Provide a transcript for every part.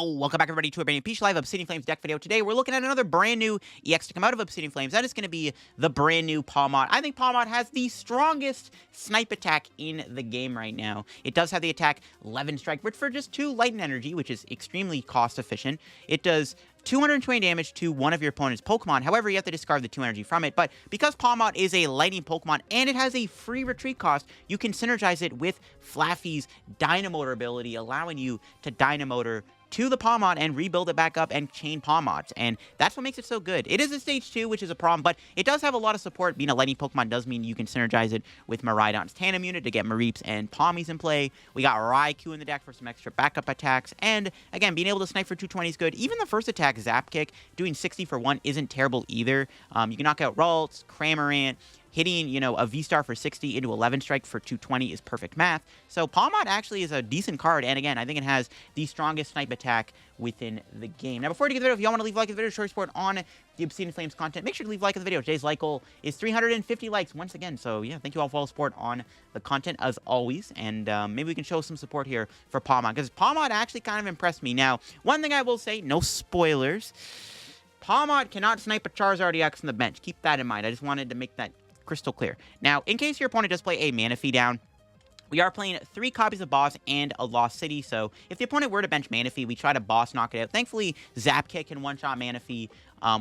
Yo, welcome back everybody to a brand new Peach Live Obsidian Flames deck video. Today we're looking at another brand new EX to come out of Obsidian Flames. That is going to be the brand new Pawmot. I think Pawmot has the strongest snipe attack in the game right now. It does have the attack 11 strike, but for just 2 light and energy, which is extremely cost efficient. It does 220 damage to one of your opponent's Pokemon. However, you have to discard the 2 energy from it. But because Pawmot is a lightning Pokemon and it has a free retreat cost, you can synergize it with Flaaffy's Dynamotor ability, allowing you to Dynamotor to the Pawmot and rebuild it back up and chain Pawmots. And that's what makes it so good. It is a stage 2, which is a problem, but it does have a lot of support. Being a lightning Pokemon does mean you can synergize it with Miraidon's Tandem unit to get Mareeps and Pawmis in play. We got Raikou in the deck for some extra backup attacks. And again, being able to snipe for 220 is good. Even the first attack, Zap Kick, doing 60 for 1 isn't terrible either. You can knock out Ralts, Cramorant. Hitting, a VSTAR for 60 into 11 strike for 220 is perfect math. So Pawmot actually is a decent card, and again, I think it has the strongest snipe attack within the game. Now, before we get to the video, if y'all want to leave a like on the video, show your support on the Obsidian Flames content, make sure to leave a like on the video. Today's like goal is 350 likes once again. So yeah, thank you all for all the support on the content as always, and maybe we can show some support here for Pawmot, because Pawmot actually kind of impressed me. Now, one thing I will say, no spoilers, Pawmot cannot snipe a Charizard EX on the bench. Keep that in mind. I just wanted to make that crystal clear. Now, in case your opponent does play a Manaphy down, we are playing 3 copies of Boss and a Lost City, so if the opponent were to bench Manaphy, we try to Boss knock it out. Thankfully, Zap Kick can one-shot Manaphy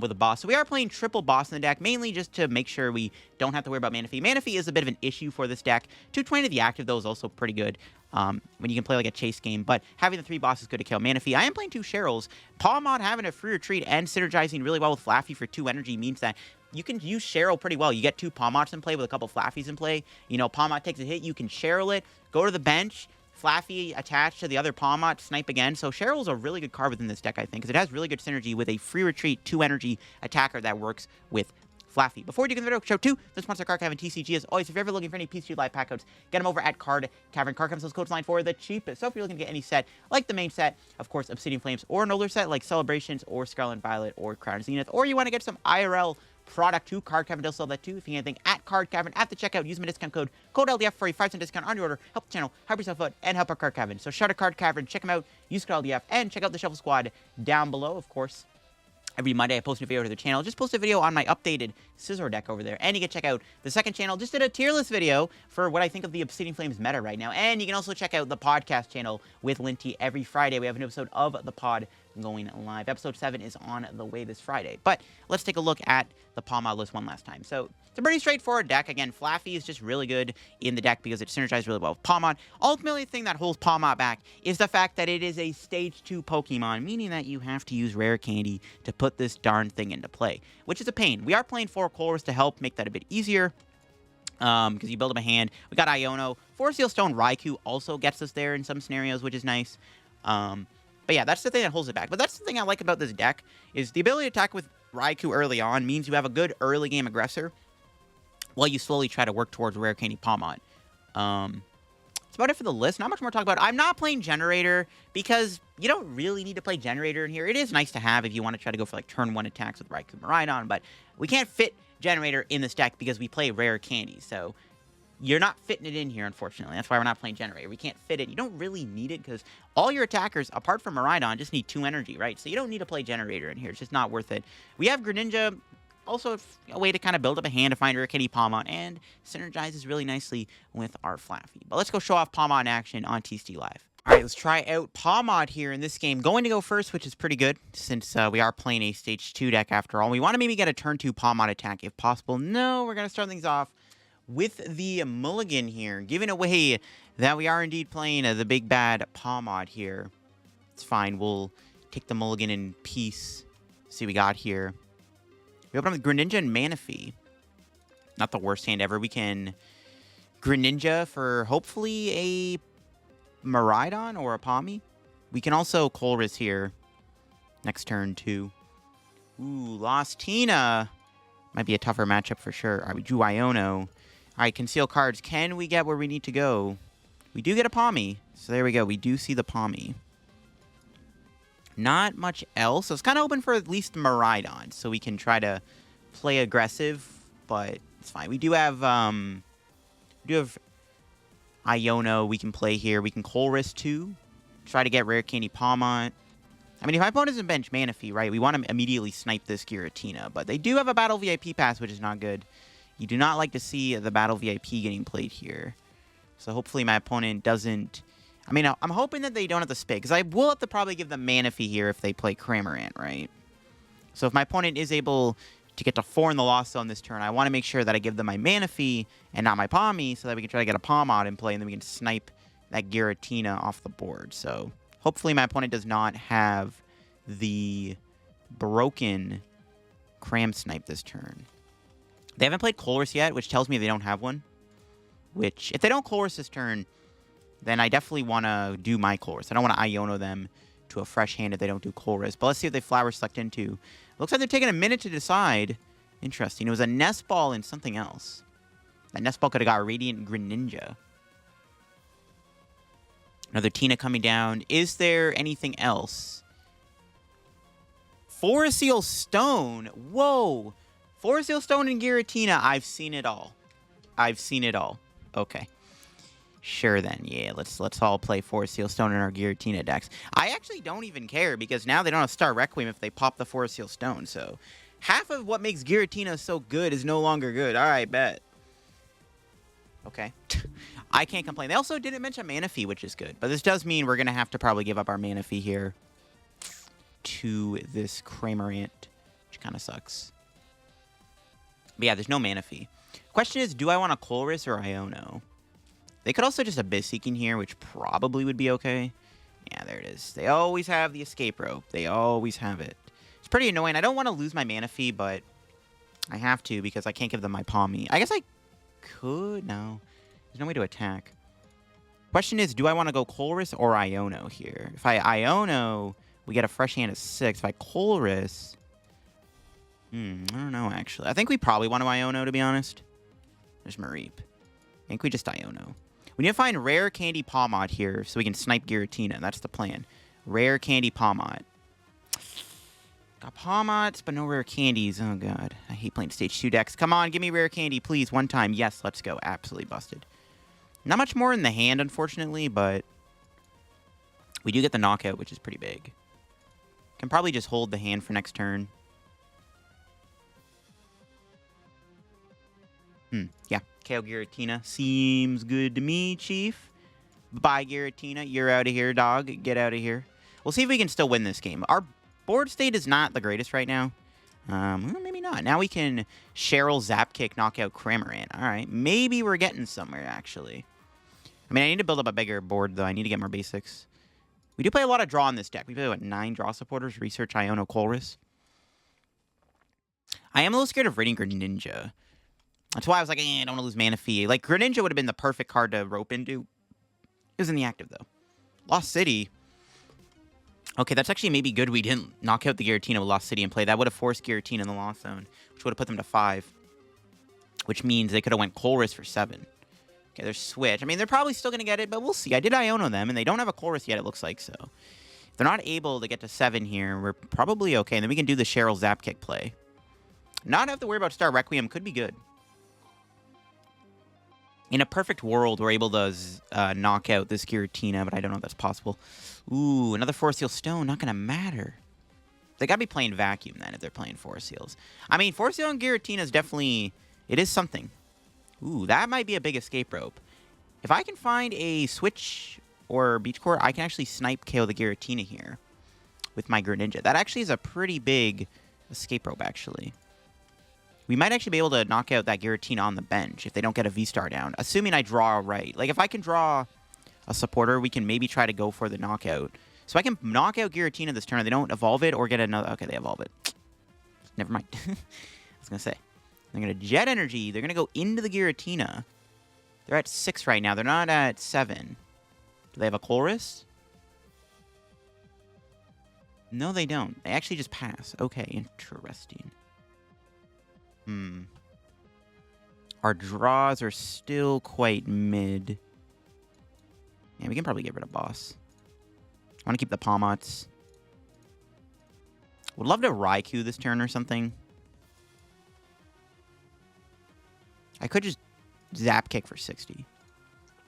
with a Boss, so we are playing triple Boss in the deck, mainly just to make sure we don't have to worry about Manaphy. Manaphy is a bit of an issue for this deck. 220 to the active, though, is also pretty good when you can play like a chase game, but having the 3 bosses is good to kill Manaphy. I am playing 2 Cheryls. Pawmot having a free retreat and synergizing really well with Flaaffy for 2 energy means that you can use Cheryl pretty well. You get 2 Pawmots in play with a couple Flaaffys in play. Pawmot takes a hit, you can Cheryl it, go to the bench, Flaaffy attached to the other Pawmot, snipe again. So Cheryl's a really good card within this deck, I think, because it has really good synergy with a free retreat 2 energy attacker that works with Flaaffy. Before we do the video, show 2, the sponsor Card Cavern TCG. As always, if you're ever looking for any PTCG Live pack codes, get them over at Card Cavern. Card Cavern sells codes line for the cheapest. So if you're looking to get any set, like the main set, of course, Obsidian Flames, or an older set like Celebrations, or Scarlet Violet, or Crown Zenith, or you want to get some IRL product too, Card Cavern does sell that too. If you need anything at Card Cavern at the checkout, use my discount code LDF for a 5% discount on your order. Help the channel, help yourself out, and help our Card Cavern. So shout out Card Cavern, check them out, use code LDF, and check out the Shuffle Squad down below, of course. Every Monday, I post a video to the channel. Just post a video on my updated Scissor deck over there. And you can check out the second channel. Just did a tier list video for what I think of the Obsidian Flames meta right now. And you can also check out the podcast channel with Linty every Friday. We have a new episode of the pod going live. Episode 7 is on the way this Friday. But let's take a look at the Pawmot list one last time. So it's a pretty straightforward deck. Again, Flaaffy is just really good in the deck because it synergizes really well with Pawmot. Ultimately, the thing that holds Pawmot back is the fact that it is a stage 2 Pokemon, meaning that you have to use Rare Candy to put this darn thing into play, which is a pain. We are playing 4 Colress to help make that a bit easier, because you build up a hand. We got Iono. 4 Seal Stone Raikou also gets us there in some scenarios, which is nice. But yeah, that's the thing that holds it back. But that's the thing I like about this deck, is the ability to attack with Raikou early on means you have a good early game aggressor while you slowly try to work towards Rare Candy Pawmot. That's about it for the list. Not much more to talk about. I'm not playing Generator because you don't really need to play Generator in here. It is nice to have if you want to try to go for like turn 1 attacks with Raikou Miraidon, but we can't fit Generator in this deck because we play Rare Candy, so you're not fitting it in here, unfortunately. That's why we're not playing Generator. We can't fit it. You don't really need it because all your attackers, apart from Miraidon, just need 2 energy, right? So you don't need to play Generator in here. It's just not worth it. We have Greninja, also a way to kind of build up a hand to find Rare Candy Pawmot, and synergizes really nicely with our Flaaffy. But let's go show off Pawmot in action on TCG Live. All right, let's try out Pawmot here in this game. Going to go first, which is pretty good, since we are playing a Stage 2 deck after all. We want to maybe get a turn 2 Pawmot attack if possible. No, we're going to start things off with the mulligan here, giving away that we are indeed playing the big bad Pawmot here. It's fine. We'll take the mulligan in peace. See what we got here. We open up with Greninja and Manaphy. Not the worst hand ever. We can Greninja for hopefully a Miraidon or a Pawmi. We can also Colress here next turn too. Ooh, Lost Tina. Might be a tougher matchup for sure. All right, we drew Iono. All right, conceal cards. Can we get where we need to go? We do get a Pawmi. So there we go. We do see the Pawmi. Not much else. So it's kind of open for at least Miraidon. So we can try to play aggressive, but it's fine. We do have Iono we can play here. We can Colress too. Try to get Rare Candy Pawmot. I mean, if my opponent doesn't bench Manaphy, right, we want to immediately snipe this Giratina. But they do have a Battle VIP pass, which is not good. You do not like to see the Battle VIP getting played here. So hopefully my opponent doesn't... I mean, I'm hoping that they don't have to spit, because I will have to probably give them Manaphy here if they play Cramorant, right? So if my opponent is able to get to 4 in the Lost Zone this turn, I want to make sure that I give them my Manaphy and not my Pawmi, so that we can try to get a Pawmot in play, and then we can snipe that Giratina off the board. So hopefully my opponent does not have the broken Cram Snipe this turn. They haven't played Colress yet, which tells me they don't have one. Which, if they don't Colress this turn, then I definitely want to do my Colress. I don't want to Iono them to a fresh hand if they don't do Colress. But let's see if they Flower Select into. Looks like they're taking a minute to decide. Interesting. It was a Nest Ball and something else. That Nest Ball could have got Radiant Greninja. Another Tina coming down. Is there anything else? Forest Seal Stone. Whoa. Forest Seal Stone and Giratina. I've seen it all. I've seen it all. Okay. Sure then. Yeah, let's all play Forest Seal Stone in our Giratina decks. I actually don't even care, because now they don't have Star Requiem if they pop the Forest Seal Stone. So half of what makes Giratina so good is no longer good. All right, bet. Okay. I can't complain. They also didn't mention Manaphy, which is good. But this does mean we're going to have to probably give up our Manaphy here to this Cramorant, which kind of sucks. But yeah, there's no Manaphy. Question is, do I want a Colress or Iono? They could also just Abyss Seeking here, which probably would be okay. Yeah, there it is. They always have the Escape Rope. They always have it. It's pretty annoying. I don't want to lose my Manaphy, but I have to because I can't give them my Pawmi. I guess I could. No. There's no way to attack. Question is, do I want to go Colress or Iono here? If I Iono, we get a fresh hand at 6. If I Colress... I don't know, actually. I think we probably want to Iono, to be honest. There's Mareep. I think we just Iono. We need to find Rare Candy Pawmot here so we can snipe Giratina. That's the plan. Rare Candy Pawmot. Got Pawmots, but no Rare Candies. Oh, God. I hate playing Stage 2 decks. Come on, give me Rare Candy, please. One time. Yes, let's go. Absolutely busted. Not much more in the hand, unfortunately, but we do get the knockout, which is pretty big. Can probably just hold the hand for next turn. Yeah. KO Giratina. Seems good to me, Chief. Bye, Giratina. You're out of here, dog. Get out of here. We'll see if we can still win this game. Our board state is not the greatest right now. Well, maybe not. Now we can Cheryl Zap Kick, knock out Cramorant. All right. Maybe we're getting somewhere, actually. I mean, I need to build up a bigger board, though. I need to get more basics. We do play a lot of draw in this deck. We play, what, 9 draw supporters? Research, Iono, Colress. I am a little scared of Radiant Greninja. That's why I was like, I don't want to lose Manaphy. Like, Greninja would have been the perfect card to rope into. It was in the active, though. Lost City. Okay, that's actually maybe good we didn't knock out the Giratina with Lost City and play. That would have forced Giratina in the Lost Zone, which would have put them to 5. Which means they could have went Colress for 7. Okay, there's Switch. I mean, they're probably still going to get it, but we'll see. I did Iono them, and they don't have a Colress yet, it looks like, so. If they're not able to get to 7 here, we're probably okay. And then we can do the Cheryl Zap Kick play. Not have to worry about Star Requiem could be good. In a perfect world, we're able to knock out this Giratina, but I don't know if that's possible. Ooh, another Forest Seal Stone. Not going to matter. They got to be playing Vacuum, then, if they're playing Forest Seals. I mean, Forest Seal and Giratina is definitely... It is something. Ooh, that might be a big Escape Rope. If I can find a Switch or Beach Court, I can actually Snipe KO the Giratina here with my Greninja. That actually is a pretty big Escape Rope, actually. We might actually be able to knock out that Giratina on the bench if they don't get a VSTAR down, assuming I draw right. Like, if I can draw a supporter, we can maybe try to go for the knockout. So I can knock out Giratina this turn. They don't evolve it or get another... Okay, they evolve it. Never mind. I was going to say. They're going to Jet Energy. They're going to go into the Giratina. They're at 6 right now. They're not at 7. Do they have a Colress? No, they don't. They actually just pass. Okay, interesting. Our draws are still quite mid. Yeah, we can probably get rid of Boss. I want to keep the Pawmots. Would love to Raikou this turn or something. I could just Zap Kick for 60.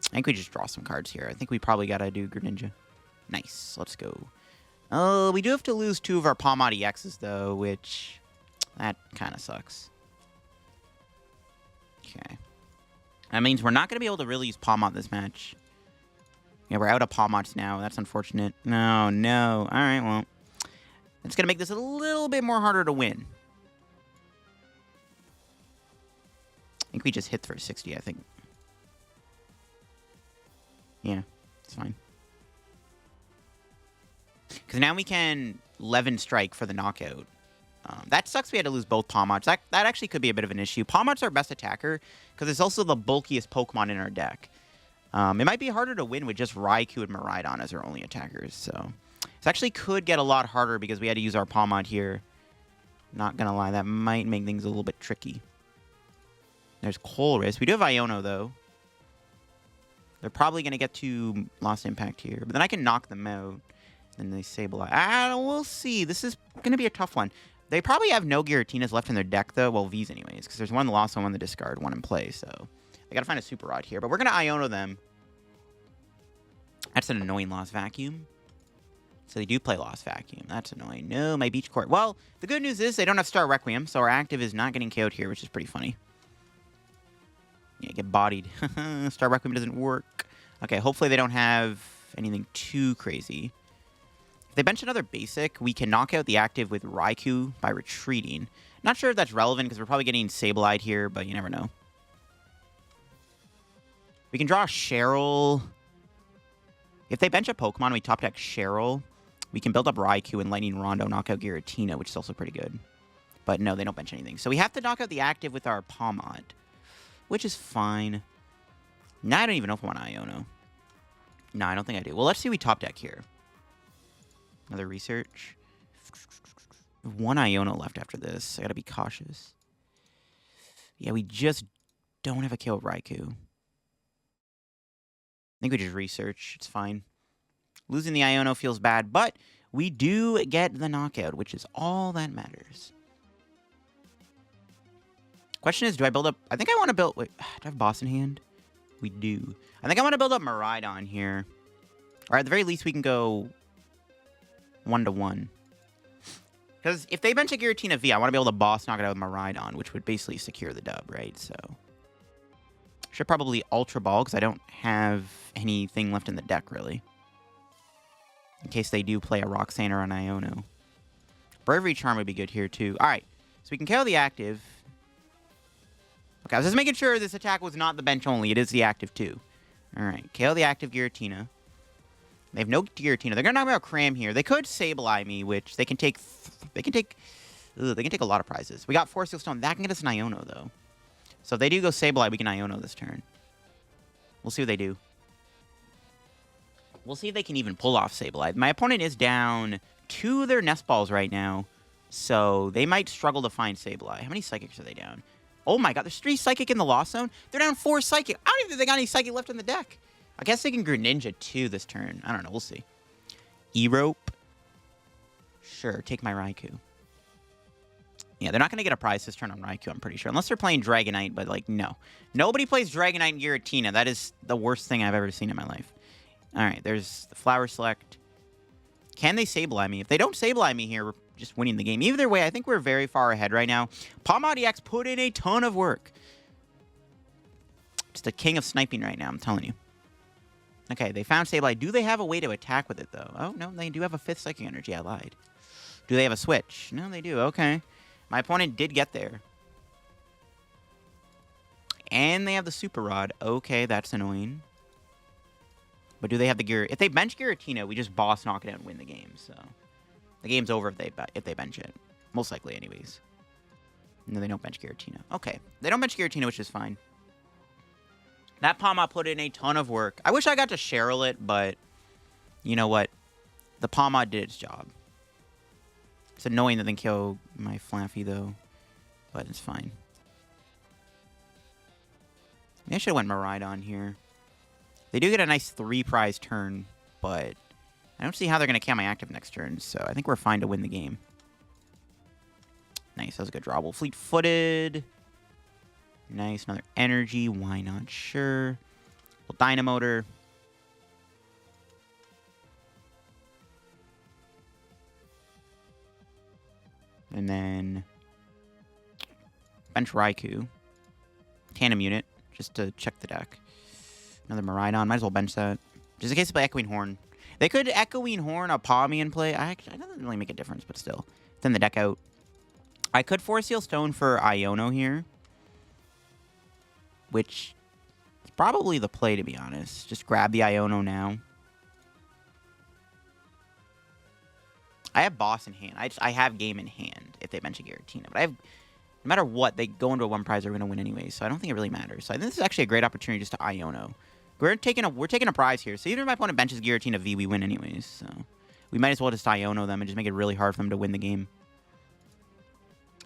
I think we just draw some cards here. I think we probably got to do Greninja. Nice. Let's go. Oh, we do have to lose 2 of our Pawmot EXs, though, which... that kind of sucks. Okay. That means we're not going to be able to really use Pawmot this match. Yeah, we're out of Pawmots now. That's unfortunate. No, no. All right, well. It's going to make this a little bit more harder to win. I think we just hit for 60, I think. Yeah, it's fine. Because now we can Levin Strike for the knockout. That sucks we had to lose both Pawmots. That actually could be a bit of an issue. Pawmot's our best attacker, because it's also the bulkiest Pokemon in our deck. It might be harder to win with just Raikou and Miraidon as our only attackers. So this actually could get a lot harder because we had to use our Pawmot here. Not going to lie, that might make things a little bit tricky. There's Colress. We do have Iono, though. They're probably going to get to Lost Impact here. But then I can knock them out. And they Sableye. We'll see. This is going to be a tough one. They probably have no Giratinas left in their deck, though. Well, V's anyways. Because there's one lost, one in the discard, one in play. So they got to find a Super Rod here. But we're going to Iono them. That's an annoying Lost Vacuum. So they do play Lost Vacuum. That's annoying. No, my Beach Court. Well, the good news is they don't have Star Requiem. So our active is not getting KO'd here, which is pretty funny. Yeah, get bodied. Star Requiem doesn't work. Okay, hopefully they don't have anything too crazy. If they bench another basic, we can knock out the active with Raikou by retreating. Not sure if that's relevant because we're probably getting Sableye here, but you never know. We can draw Cheryl. If they bench a Pokemon and we top deck Cheryl, we can build up Raikou and Lightning Rondo, knock out Giratina, which is also pretty good. But no, they don't bench anything. So we have to knock out the active with our Pawmot, which is fine. Now I don't even know if I want Iono. No, I don't think I do. Well, let's see what we top deck here. Another research. One Iono left after this. I gotta be cautious. Yeah, we just don't have a kill with Raikou. I think we just research. It's fine. Losing the Iono feels bad, but we do get the knockout, which is all that matters. Question is, do I build up... I think I want to build... Wait, do I have Boss in hand? We do. I think I want to build up Miraidon here. Or at the very least, we can go 1-1. Because if they bench a Giratina V, I want to be able to boss knock it out with Miraidon, which would basically secure the dub, right? So, should probably Ultra Ball, because I don't have anything left in the deck, really. In case they do play a Roxanne or an Iono. Bravery Charm would be good here, too. Alright, so we can KO the active. Okay, I was just making sure this attack was not the bench only. It is the active, too. Alright, KO the active Giratina. They have no Giratina. They're gonna knock me out Cram here. They could Sableye me, which they can take. They can take a lot of prizes. We got Force Seal Stone. That can get us an Iono though. So if they do go Sableye, we can Iono this turn. We'll see what they do. We'll see if they can even pull off Sableye. My opponent is down 2 of their Nest Balls right now, so they might struggle to find Sableye. How many Psychics are they down? Oh my God, there's 3 Psychic in the Lost Zone. They're down 4 Psychic. I don't even think they got any Psychic left in the deck. I guess they can Greninja too this turn. I don't know. We'll see. E-Rope. Sure. Take my Raikou. Yeah, they're not going to get a prize this turn on Raikou, I'm pretty sure. Unless they're playing Dragonite, but, like, no. Nobody plays Dragonite and Giratina. That is the worst thing I've ever seen in my life. All right, there's the Flower Select. Can they Sableye me? If they don't Sableye me here, we're just winning the game. Either way, I think we're very far ahead right now. Pawmot EX put in a ton of work. Just a king of sniping right now, I'm telling you. Okay, they found Sableye. Do they have a way to attack with it, though? Oh, no, they do have a 5th Psychic Energy. I lied. Do they have a switch? No, they do. Okay. My opponent did get there. And they have the Super Rod. Okay, that's annoying. But do they have the Gear? If they bench Giratina, we just boss knock it out and win the game. So the game's over if they bench it. Most likely, anyways. No, they don't bench Giratina. Okay. They don't bench Giratina, which is fine. That Pawmot put in a ton of work. I wish I got to Cheryl it, but you know what? The Pawmot did its job. It's annoying that they kill my Flaaffy, though, but it's fine. Maybe I should have went Miraidon here. They do get a nice 3-prize turn, but I don't see how they're going to KO my active next turn, so I think we're fine to win the game. Nice, that was a good draw. We'll Fleet-Footed. Nice, another energy. Why not? Sure. Well, Dynamotor. And then bench Raikou. Tandem unit, just to check the deck. Another Miraidon. Might as well bench that. Just in case they play Echoing Horn. They could Echoing Horn a Pawmi in play. I doesn't really make a difference, but still. Thin the deck out. I could Force Seal Stone for Iono here. Which is probably the play, to be honest. Just grab the Iono now. I have Boss in hand. I have Game in hand if they bench a Giratina. But I have... No matter what, they go into a one prize, they're going to win anyway. So I don't think it really matters. So I think this is actually a great opportunity just to Iono. We're taking a prize here. So even if my opponent benches Giratina V, we win anyways. So we might as well just Iono them and just make it really hard for them to win the game.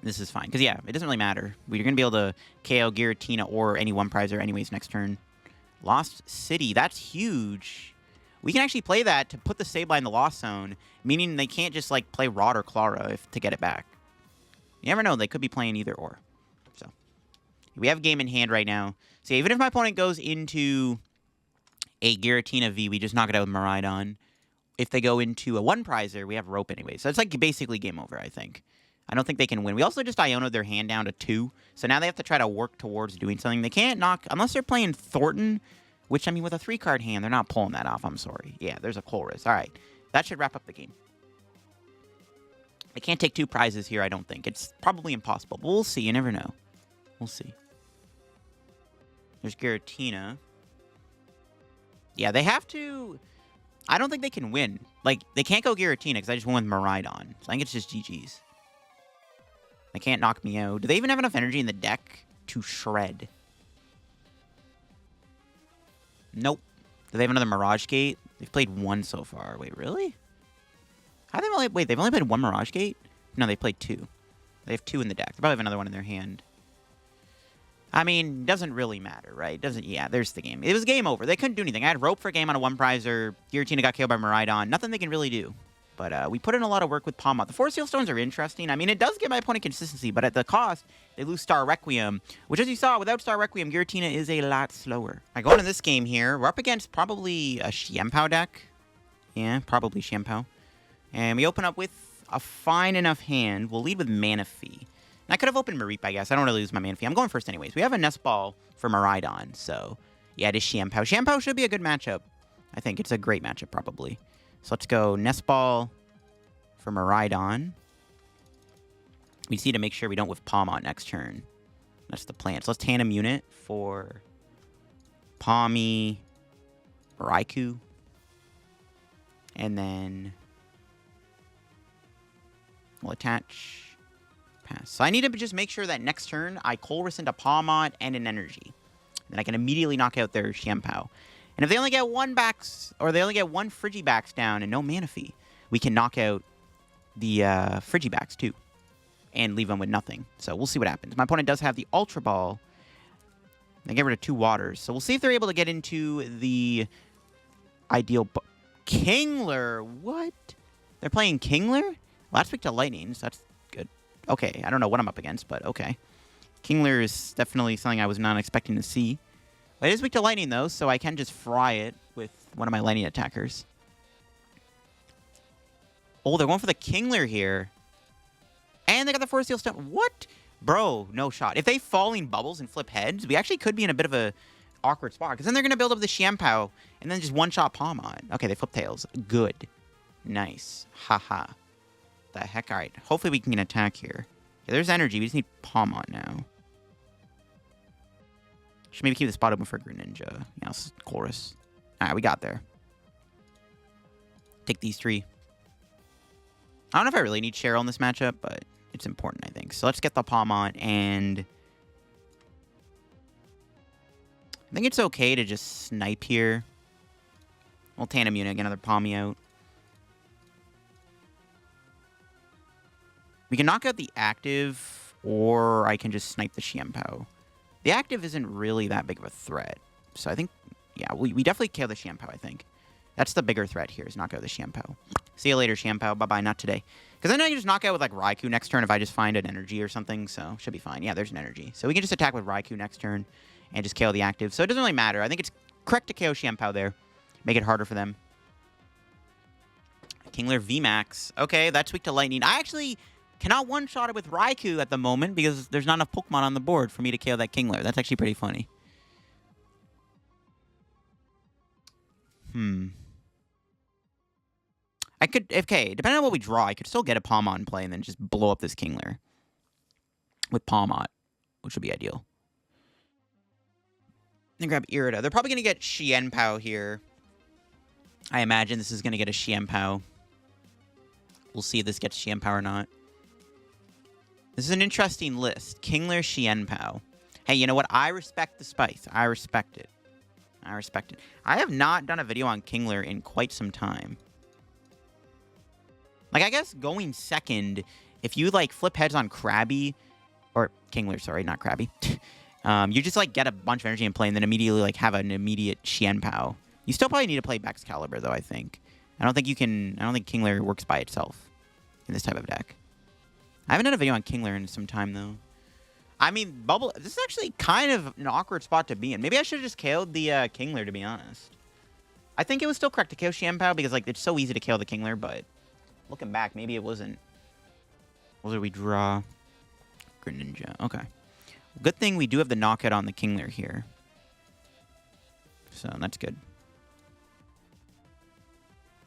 This is fine. Because, yeah, it doesn't really matter. We're going to be able to KO Giratina or any one prizer anyways next turn. Lost City. That's huge. We can actually play that to put the Sableye in the Lost Zone, meaning they can't just, like, play Rod or Clara to get it back. You never know. They could be playing either or. So we have game in hand right now. So even if my opponent goes into a Giratina V, we just knock it out with Miraidon. If they go into a one prizer, we have Rope anyway. So it's like basically game over, I think. I don't think they can win. We also just Iono their hand down to 2. So now they have to try to work towards doing something. They can't knock, unless they're playing Thornton, which, I mean, with a 3-card hand, they're not pulling that off. I'm sorry. Yeah, there's a Colress. All right. That should wrap up the game. They can't take 2 prizes here, I don't think. It's probably impossible, but we'll see. You never know. We'll see. There's Giratina. Yeah, they have to... I don't think they can win. Like, they can't go Giratina because I just went with Miraidon. So I think it's just GG's. They can't knock me out. Do they even have enough energy in the deck to shred? Nope. Do they have another Mirage Gate? They've played 1 so far. Wait, really? How they only... Wait, they've only played 1 Mirage Gate? No, they played 2. They have 2 in the deck. They probably have another one in their hand. I mean, doesn't really matter, right? Doesn't... Yeah, there's the game. It was game over. They couldn't do anything. I had Rope for game on a 1-prizer. Giratina got KO'd by Miraidon. Nothing they can really do. But we put in a lot of work with Pawmot. The 4 Seal Stones are interesting. I mean, it does give my opponent consistency, but at the cost, they lose Star Requiem, which, as you saw, without Star Requiem, Giratina is a lot slower. I go into this game here. We're up against probably a Chien-Pao deck. Yeah, probably Chien-Pao. And we open up with a fine enough hand. We'll lead with Manaphy. And I could have opened Mareep, I guess. I don't really lose my Manaphy. I'm going first anyways. We have a Nest Ball for Miraidon, so yeah, it is Chien-Pao. Chien-Pao should be a good matchup. I think it's a great matchup, probably. So let's go Nest Ball for Miraidon. We just need to make sure we don't with Pawmot next turn. That's the plan. So let's Tandem Unit for Pawmi, Raikou. And then we'll attach, pass. So I need to just make sure that next turn I Colress into Pawmot and an energy. Then I can immediately knock out their Chien-Pao. And if they only get 1 backs, or they only get 1 Frigibacks down and no Manaphy, we can knock out the Frigibacks too. And leave them with nothing. So we'll see what happens. My opponent does have the Ultra Ball. They get rid of 2 waters. So we'll see if they're able to get into the ideal... Kingler? What? They're playing Kingler? Well, that's weak to Lightning, so that's good. Okay, I don't know what I'm up against, but okay. Kingler is definitely something I was not expecting to see. But it is weak to Lightning, though, so I can just fry it with one of my Lightning attackers. Oh, they're going for the Kingler here. And they got the Force Seal Stone. What? Bro, no shot. If they Falling Bubbles and flip heads, we actually could be in a bit of a awkward spot. Because then they're going to build up the Chien-Pao and then just one-shot Pawmot. Okay, they flip tails. Good. Nice. Haha. The heck? All right. Hopefully we can get an attack here. Okay, there's energy. We just need Pawmot now. Should maybe keep the spot open for Greninja. Yeah, Chorus. All right, we got there. Take these 3. I don't know if I really need Cheryl in this matchup, but it's important, I think. So let's get the Pawmot, and I think it's okay to just Snipe here. We'll Tandem Unit, get another Pawmi out. We can knock out the active, or I can just Snipe the Chien-Pao. The active isn't really that big of a threat. So I think, yeah, we definitely kill the Chien-Pao, I think. That's the bigger threat here, is knock out the Chien-Pao. See you later, Chien-Pao. Bye-bye, not today. Because then I can just knock out with, like, Raikou next turn if I just find an energy or something, so should be fine. Yeah, there's an energy. So we can just attack with Raikou next turn and just KO the active. So it doesn't really matter. I think it's correct to KO Chien-Pao there. Make it harder for them. Kingler VMAX. Okay, that's weak to Lightning. I actually Cannot one-shot it with Raikou at the moment because there's not enough Pokemon on the board for me to KO that Kingler. That's actually pretty funny. I could, okay, depending on what we draw, I could still get a Pawmot in play and then just blow up this Kingler with Pawmot, which would be ideal. Then grab Irida. They're probably going to get Chien-Pao here. I imagine this is going to get a Chien-Pao. We'll see if this gets Chien-Pao or not. This is an interesting list. Kingler, Chien-Pao. Hey, you know what? I respect the spice. I respect it. I respect it. I have not done a video on Kingler in quite some time. Like, I guess going second, if you, like, flip heads on Krabby, or Kingler, sorry, not Krabby, you just, like, get a bunch of energy in play and then immediately, like, have an immediate Chien-Pao. You still probably need to play Excalibur, though, I think. I don't think Kingler works by itself in this type of deck. I haven't done a video on Kingler in some time, though. I mean, this is actually kind of an awkward spot to be in. Maybe I should have just KO'd the Kingler, to be honest. I think it was still correct to KO Chien-Pao because, like, it's so easy to KO the Kingler, but looking back, maybe it wasn't. What did we draw? Greninja. Okay. Good thing we do have the knockout on the Kingler here. So, that's good.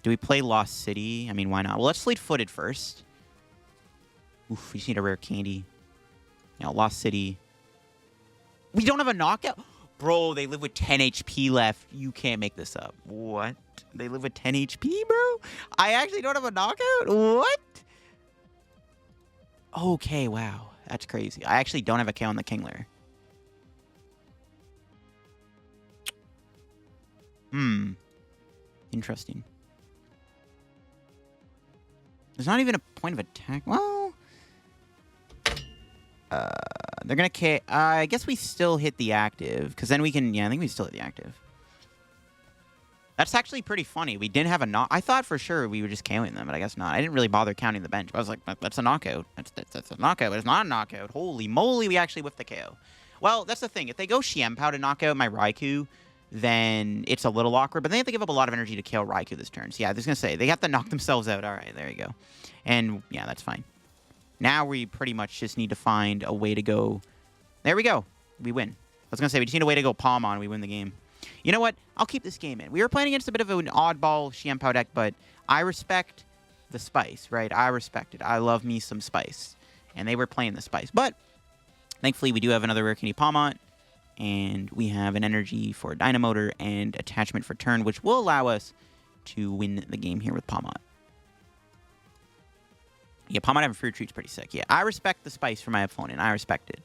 Do we play Lost City? I mean, why not? Well, let's Fleet-Footed first. Oof, we just need a Rare Candy. Yeah, Lost City. We don't have a knockout? Bro, they live with 10 HP left. You can't make this up. What? They live with 10 HP, bro? I actually don't have a knockout? What? Okay, wow. That's crazy. I actually don't have a KO on the Kingler. Interesting. There's not even a point of attack. Well, they're going to I guess we still hit the active, because then we can, yeah, I think we still hit the active. That's actually pretty funny. We didn't have a knock. I thought for sure we were just KOing them, but I guess not. I didn't really bother counting the bench. I was like, that's a knockout. That's a knockout, but it's not a knockout. Holy moly, we actually whiffed the KO. Well, that's the thing. If they go Chien-Pao to knock out my Raikou, then it's a little awkward, but they have to give up a lot of energy to KO Raikou this turn. So yeah, I was going to say, they have to knock themselves out. All right, there you go. And yeah, that's fine. Now we pretty much just need to find a way to go. There we go. We win. I was going to say, we just need a way to go Pawmot and we win the game. You know what? I'll keep this game in. We were playing against a bit of an oddball Chien-Pao deck, but I respect the spice, right? I respect it. I love me some spice. And they were playing the spice. But thankfully, we do have another Rare Candy Pawmot. And we have an energy for Dynamotor and attachment for turn, which will allow us to win the game here with Pawmot. Yeah, Pawmot having free retreat's pretty sick. Yeah, I respect the spice for my opponent. I respect it.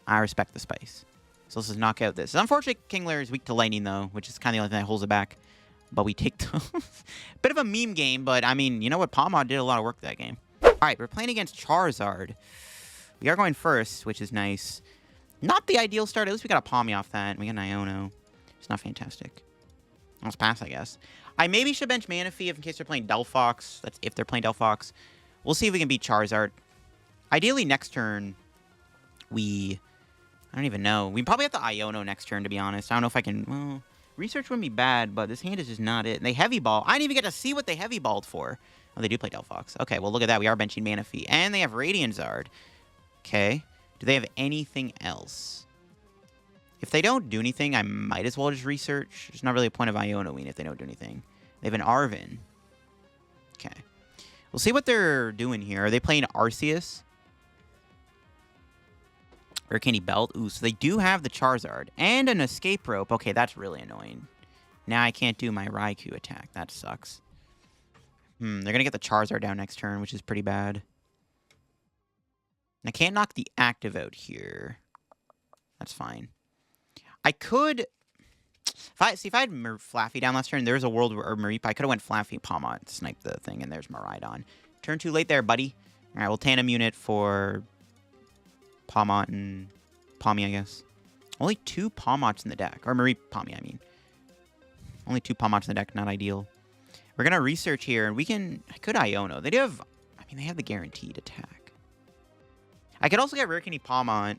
I respect the spice. So let's just knock out this. Unfortunately, Kingler is weak to lightning, though, which is kind of the only thing that holds it back. But we take the bit of a meme game, but I mean, you know what? Pawmot did a lot of work that game. All right, we're playing against Charizard. We are going first, which is nice. Not the ideal start. At least we got a Pawmi off that. We got an Iono. It's not fantastic. Let's pass, I guess. I maybe should bench Manaphy in case they're playing Delphox. That's if they're playing Delphox. We'll see if we can beat Charizard. Ideally, next turn, I don't even know. We probably have to Iono next turn, to be honest. I don't know if I can. Well, research wouldn't be bad, but this hand is just not it. And they heavy ball. I didn't even get to see what they heavy balled for. Oh, they do play Delphox. Okay, well, look at that. We are benching Manaphy. And they have Radiant Zard. Okay. Do they have anything else? If they don't do anything, I might as well just research. There's not really a point of Ionoing if they don't do anything. They have an Arven. Okay. We'll see what they're doing here. Are they playing Arceus? Rare Candy Belt. Ooh, so they do have the Charizard. And an Escape Rope. Okay, that's really annoying. Now I can't do my Raikou attack. That sucks. They're going to get the Charizard down next turn, which is pretty bad. I can't knock the active out here. That's fine. I could... If I had Flaaffy down last turn, there's a world where Mareep, I could have went Flaaffy, Pawmot, Snipe the thing, and there's Miraidon. Turn too late there, buddy. All right, we'll tandem unit for Pawmot and Pawmi, I guess. Only 2 Pawmots in the deck. Or Mareep Pawmi, I mean. Only 2 Pawmots in the deck, not ideal. We're going to research here, and we can... I could Iono. They do have... I mean, they have the guaranteed attack. I could also get Rare Candy Pawmot.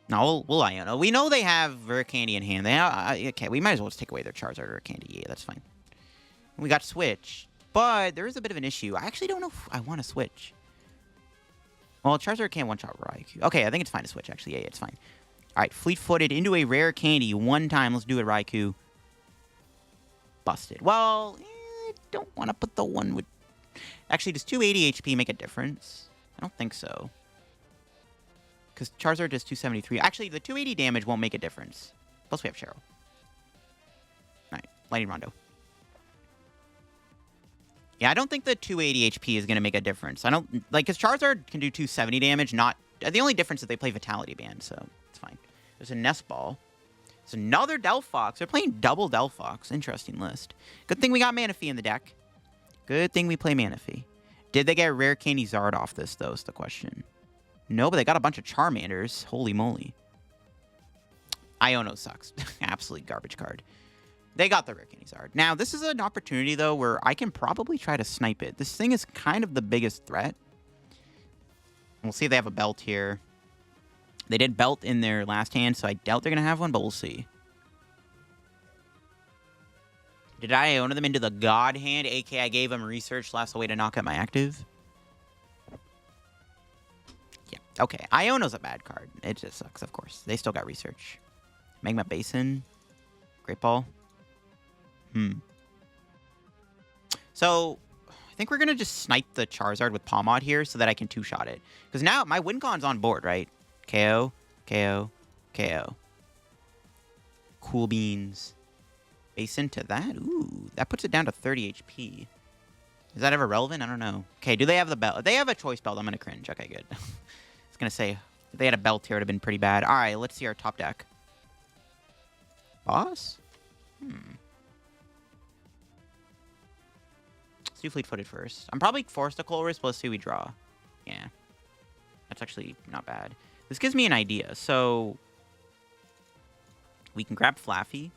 No, we'll Iono. We know they have Rare Candy in hand. They have, okay, we might as well just take away their Charizard or Rare Candy. Yeah, that's fine. We got Switch. but there is a bit of an issue. I actually don't know if I want to switch. Well, Charizard can't one-shot Raikou. Okay, I think it's fine to switch, actually. Yeah, it's fine. All right, fleet-footed into a rare candy one time. Let's do it, Raikou. Busted. Well, I don't want to put the one with... Actually, does 280 HP make a difference? I don't think so. Because Charizard does 273. Actually, the 280 damage won't make a difference. Plus, we have Cheryl. All right, Lightning Rondo. Yeah, I don't think the 280 HP is going to make a difference. I don't... Like, because Charizard can do 270 damage, not... The only difference is they play Vitality Band, so it's fine. There's a Nest Ball. There's another Delphox. They're playing double Delphox. Interesting list. Good thing we got Manaphy in the deck. Good thing we play Manaphy. Did they get Rare Candy Zard off this, though, is the question. No, but they got a bunch of Charmanders. Holy moly. Iono sucks. Absolute garbage card. They got the Rare Candy Zard. Now, this is an opportunity, though, where I can probably try to snipe it. This thing is kind of the biggest threat. We'll see if they have a belt here. They did belt in their last hand, so I doubt they're going to have one, but we'll see. Did I Iono them into the God Hand, a.k.a. I gave them research last way to knock out my active? Yeah, okay. Iono's a bad card. It just sucks, of course. They still got research. Magma Basin. Great Ball. So, I think we're going to just snipe the Charizard with Pawmot here so that I can two-shot it. Because now my win con's on board, right? KO, KO, KO. Cool beans. Base into that? Ooh, that puts it down to 30 HP. Is that ever relevant? I don't know. Okay, do they have the belt? If they have a choice belt, I'm going to cringe. Okay, good. I was going to say, if they had a belt here, it would have been pretty bad. All right, let's see our top deck. Boss? Let's do fleet-footed first. I'm probably forced to Colress, but let's see we draw. Yeah. That's actually not bad. This gives me an idea. So, we can grab Flaaffy.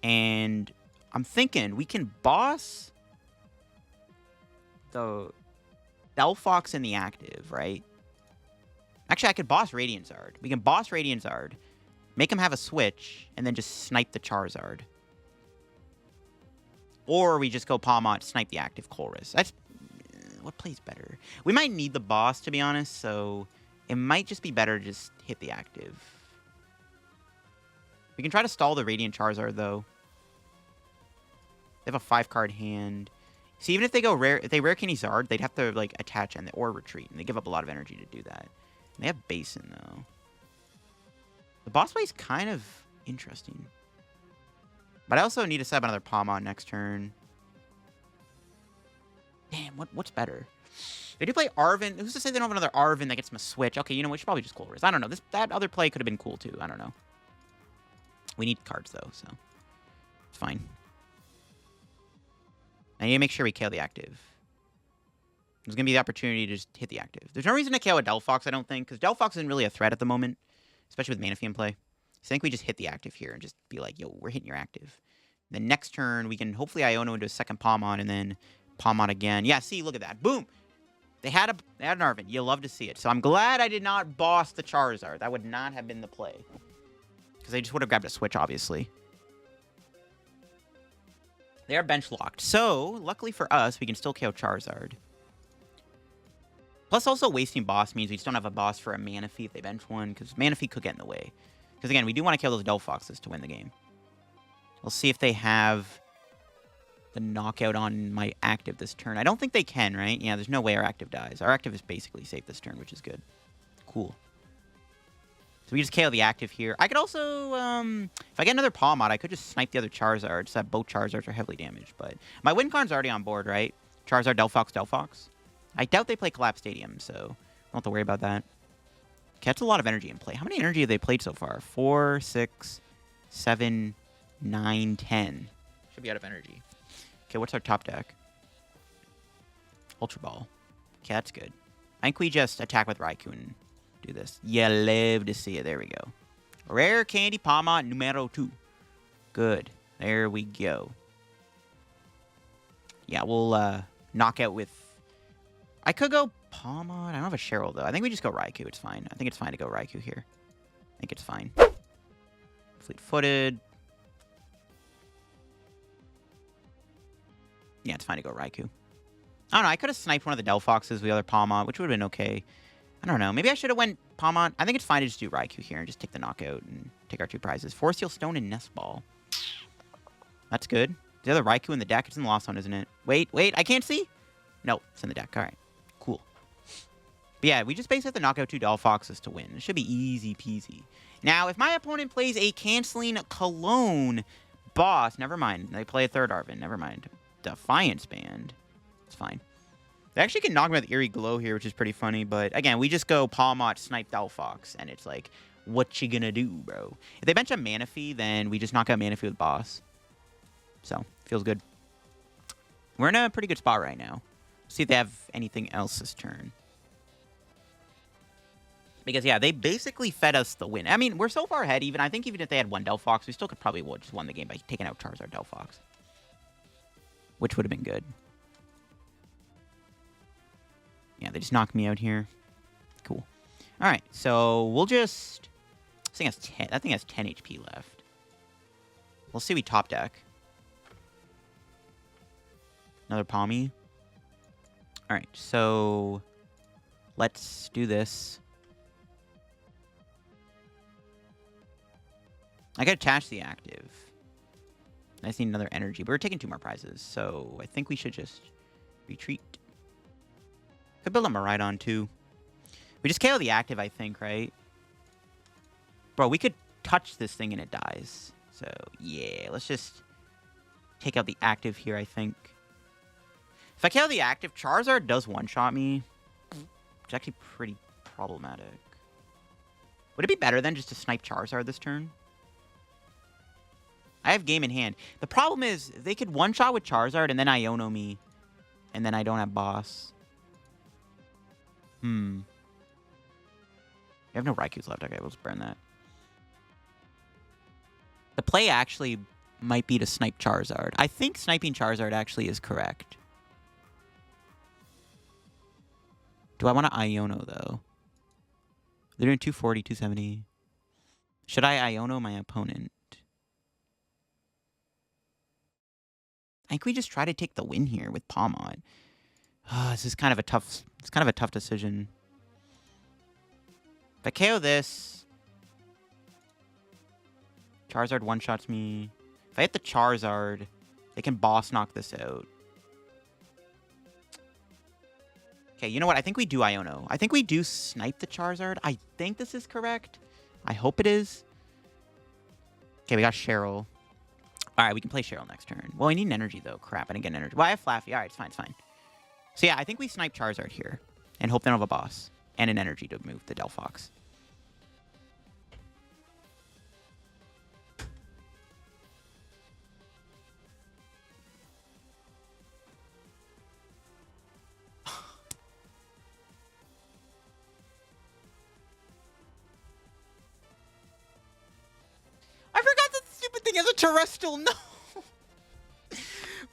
And I'm thinking we can boss the Delphox in the active, right? Actually, I could boss Radiant Zard. We can boss Radiant Zard, make him have a switch, and then just snipe the Charizard. Or we just go Pawmot, snipe the active Colress. That's... What plays better? We might need the boss, to be honest, so it might just be better to just hit the active. We can try to stall the Radiant Charizard, though. They have a 5-card hand. See, even if they go rare, if they Rare Candy Zard, they'd have to, like, attach and or retreat, and they give up a lot of energy to do that. And they have Basin, though. The boss play is kind of interesting. But I also need to set up another Pawmot next turn. Damn, what's better? They do play Arven. Who's to say they don't have another Arven that gets them a switch? Okay, you know, we should probably just Colress. I don't know. That other play could have been cool, too. I don't know. We need cards, though, so it's fine. I need to make sure we KO the active. There's going to be the opportunity to just hit the active. There's no reason to KO a Delphox, I don't think, because Delphox isn't really a threat at the moment, especially with Manaphy in play. So I think we just hit the active here and just be like, yo, we're hitting your active. The next turn, we can hopefully Iono into a second Pawmot and then Pawmot again. Yeah, see, look at that. Boom! They had an Arven. You love to see it. So I'm glad I did not boss the Charizard. That would not have been the play. Because they just would have grabbed a switch, obviously. They are bench locked. So, luckily for us, we can still KO Charizard. Plus, also wasting boss means we just don't have a boss for a Manaphy if they bench one. Because Manaphy could get in the way. Because again, we do want to kill those Delphoxes to win the game. We'll see if they have the knockout on my active this turn. I don't think they can, right? Yeah, there's no way our active dies. Our active is basically safe this turn, which is good. Cool. So we just KO the active here. I could also, if I get another Pawmot, I could just snipe the other Charizard, so that both Charizards are heavily damaged. But my win con's already on board, right? Charizard, Delphox, Delphox. I doubt they play Collapse Stadium, so I don't have to worry about that. Okay, that's a lot of energy in play. How many energy have they played so far? 4, 6, 7, 9, 10. Should be out of energy. Okay, what's our top deck? Ultra Ball. Okay, that's good. I think we just attack with Raikou and do this. You live to see it. There we go. Rare Candy Pawmot numero 2. Good. There we go. Yeah, we'll knock out with... I could go Pawmot. I don't have a Cheryl, though. I think we just go Raikou. It's fine. I think it's fine to go Raikou here. I think it's fine. Fleet-footed. Yeah, it's fine to go Raikou. I don't know. I could have sniped one of the Delphoxes with the other Pawmot, which would have been okay. I don't know. Maybe I should have went Pawmot. I think it's fine to just do Raikou here and just take the knockout and take our 2 prizes. Force Seal Stone and Nest Ball. That's good. The other Raikou in the deck. It's in the Lost Zone, isn't it? Wait. I can't see? No, it's in the deck. All right. Cool. But yeah, we just basically have to knock out 2 Delphoxes to win. It should be easy peasy. Now, if my opponent plays a canceling Cologne boss, never mind. They play a 3rd Arvin. Never mind. Defiance Band. It's fine. They actually can knock him with Eerie Glow here, which is pretty funny. But again, we just go Pawmot, Snipe, Delphox, and it's like, what you gonna do, bro? If they bench a Manaphy, then we just knock out Manaphy with boss. So, feels good. We're in a pretty good spot right now. See if they have anything else this turn. Because, yeah, they basically fed us the win. I mean, we're so far ahead, even. I think even if they had 1 Delphox, we still could probably just won the game by taking out Charizard Delphox. Which would have been good. Yeah, they just knocked me out here. Cool. Alright, so we'll just... This thing has 10. That thing has 10 HP left. We'll see we top deck. Another Pawmi. Alright, so... Let's do this. I gotta attach the active. I just need another energy. But we're taking 2 more prizes, so I think we should just retreat. Could build a Miraidon, too. We just KO the active, I think, right? Bro, we could touch this thing and it dies. So, yeah, let's just take out the active here, I think. If I KO the active, Charizard does one-shot me. It's actually pretty problematic. Would it be better then just to snipe Charizard this turn? I have game in hand. The problem is, they could one-shot with Charizard and then Iono me. And then I don't have boss. I have no Raikous left. Okay, we'll just burn that. The play actually might be to snipe Charizard. I think sniping Charizard actually is correct. Do I want to Iono, though? They're doing 240, 270. Should I Iono my opponent? I think we just try to take the win here with Pawmot. This is kind of a tough... It's kind of a tough decision. If I KO this... Charizard one-shots me. If I hit the Charizard, they can boss knock this out. Okay, you know what? I think we do Iono. I think we do snipe the Charizard. I think this is correct. I hope it is. Okay, we got Cheryl. Alright, we can play Cheryl next turn. Well, I need an energy, though. Crap, I didn't get an energy. Well, I have Flaaffy. Alright, it's fine, it's fine. So, yeah, I think we snipe Charizard here. And hope they don't have a boss. And an energy to move the Delphox. I forgot that the stupid thing has a terrestrial. No!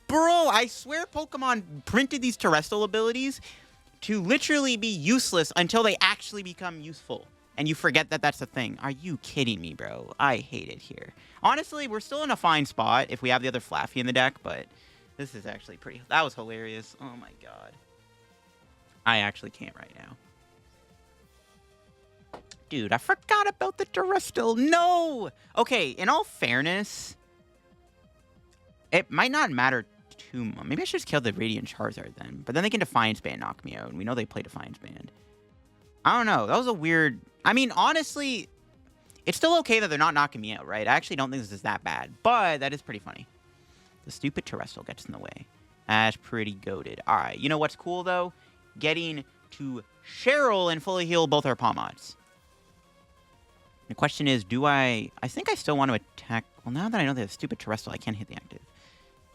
Bro, I swear Pokemon printed these terrestrial abilities to literally be useless until they actually become useful. And you forget that that's a thing. Are you kidding me, bro? I hate it here. Honestly, we're still in a fine spot if we have the other Flaaffy in the deck, but this is actually pretty... That was hilarious. Oh my god. I actually can't right now. Dude, I forgot about the terrestrial. No! Okay, in all fairness, it might not matter too much. Maybe I should just kill the Radiant Charizard then. But then they can Defiance Band knock me out. And we know they play Defiance Band. I don't know. That was a weird... I mean, honestly, it's still okay that they're not knocking me out, right? I actually don't think this is that bad. But that is pretty funny. The stupid terrestrial gets in the way. That's pretty goated. Alright, you know what's cool, though? Getting to Cheryl and fully heal both our Pawmots. The question is, do I... I think I still want to attack... Well, now that I know they have stupid terrestrial, I can't hit the active.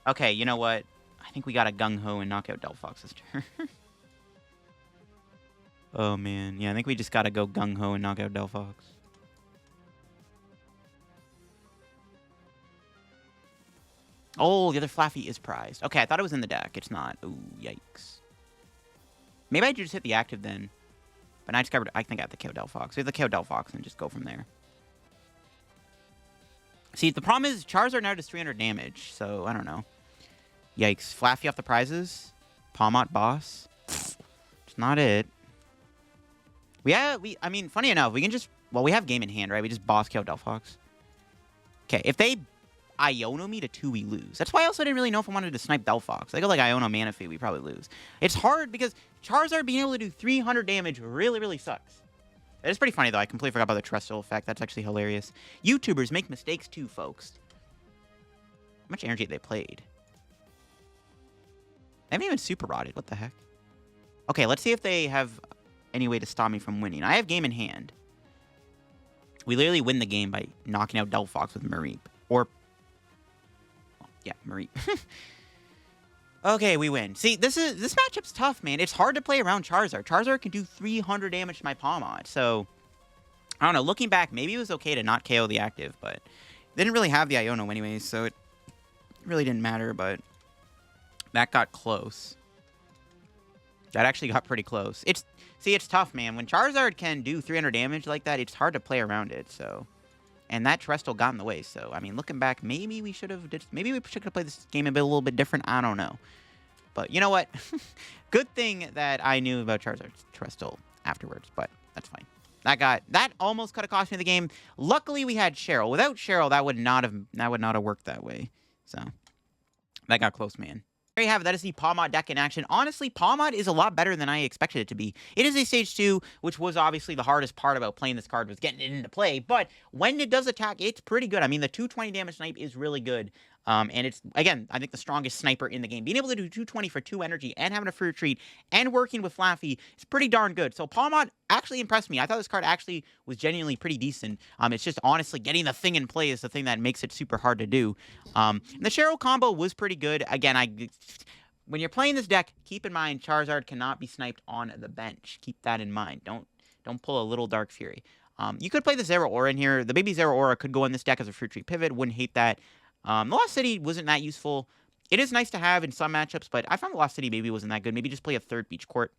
Okay, you know what? I think we got a gung-ho and knock out Delphox this turn. Oh, man. Yeah, I think we just gotta go gung-ho and knock out Delphox. Oh, the other Flaaffy is prized. Okay, I thought it was in the deck. It's not. Ooh, yikes. Maybe I just hit the active then. But I discovered I think I have to KO Delphox. We have to KO Delphox and just go from there. See, the problem is Charizard now does 300 damage, so I don't know. Yikes. Flaaffy off the prizes. Pawmot boss. It's not it. I mean, funny enough, we can just... Well, we have game in hand, right? We just boss kill Delphox. Okay, if they Iono me to 2, we lose. That's why I also didn't really know if I wanted to snipe Delphox. They go like Iono Manaphy, we probably lose. It's hard because Charizard being able to do 300 damage really, really sucks. It is pretty funny, though. I completely forgot about the Terrestrial effect. That's actually hilarious. YouTubers make mistakes, too, folks. How much energy have they played? They haven't even super rotted. What the heck? Okay, let's see if they have any way to stop me from winning. I have game in hand. We literally win the game by knocking out Delphox with Mareep. Or... yeah, Mareep. Okay, we win. See, this matchup's tough, man. It's hard to play around Charizard. Charizard can do 300 damage to my Pawmot. So, I don't know. Looking back, maybe it was okay to not KO the active, but they didn't really have the Iono anyways, so it really didn't matter, but that got close. That actually got pretty close. See, it's tough, man. When Charizard can do 300 damage like that, it's hard to play around it, so... And that Terrestrial got in the way, so, I mean, looking back, maybe we should have played this game a little bit different. I don't know. But you know what? Good thing that I knew about Charizard's Terrestrial afterwards, but that's fine. That almost could have cost me the game. Luckily, we had Cheryl. Without Cheryl, that would not have worked that way. So, that got close, man. There you have it. That is the Pawmot deck in action. Honestly, Pawmot is a lot better than I expected it to be. It is a Stage 2, which was obviously the hardest part about playing this card was getting it into play. But when it does attack, it's pretty good. I mean, the 220 damage snipe is really good. And it's, again, I think the strongest sniper in the game. Being able to do 220 for 2 energy and having a free retreat and working with Flaaffy is pretty darn good. So Pawmot actually impressed me. I thought this card actually was genuinely pretty decent. It's just honestly getting the thing in play is the thing that makes it super hard to do. And the Cheryl combo was pretty good. Again, when you're playing this deck, keep in mind Charizard cannot be sniped on the bench. Keep that in mind. Don't pull a LittleDarkFury. You could play the Zeraora in here. The baby Zeraora could go in this deck as a free retreat pivot. Wouldn't hate that. The Lost City wasn't that useful. It is nice to have in some matchups, but I found the Lost City maybe wasn't that good. Maybe just play a third Beach Court.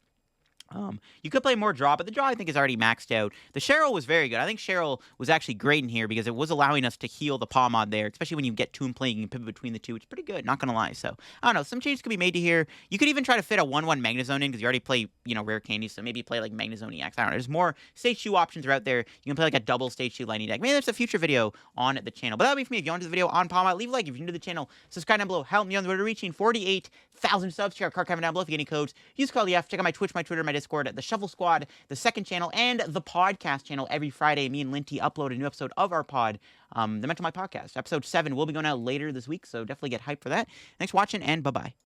You could play more draw, but the draw I think is already maxed out. The Cheryl was very good. I think Cheryl was actually great in here because it was allowing us to heal the Pawmot there, especially when you get Tomb playing and pivot between the two. It's pretty good, not gonna lie. So I don't know, some changes could be made to here. You could even try to fit a 1/1 Magnezone in because you already play, Rare Candy, so maybe play like Magnezone EX. I don't know. There's more Stage 2 options are out there. You can play like a double Stage 2 Lightning deck. Maybe there's a future video on the channel. But that'll be for me. If you want to do the video on Pawmot, leave a like. If you're new to the channel, subscribe down below. Help me on the road to reaching 48,000 subs. Check out card comment down below if you get any codes. Use code EF. Check out my Twitch, my Twitter, my Discord, the Shovel Squad, the second channel, and the podcast channel. Every Friday, me and Linty upload a new episode of our pod, the Mental My Podcast. Episode 7 will be going out later this week, so definitely get hyped for that. Thanks for watching, and bye-bye.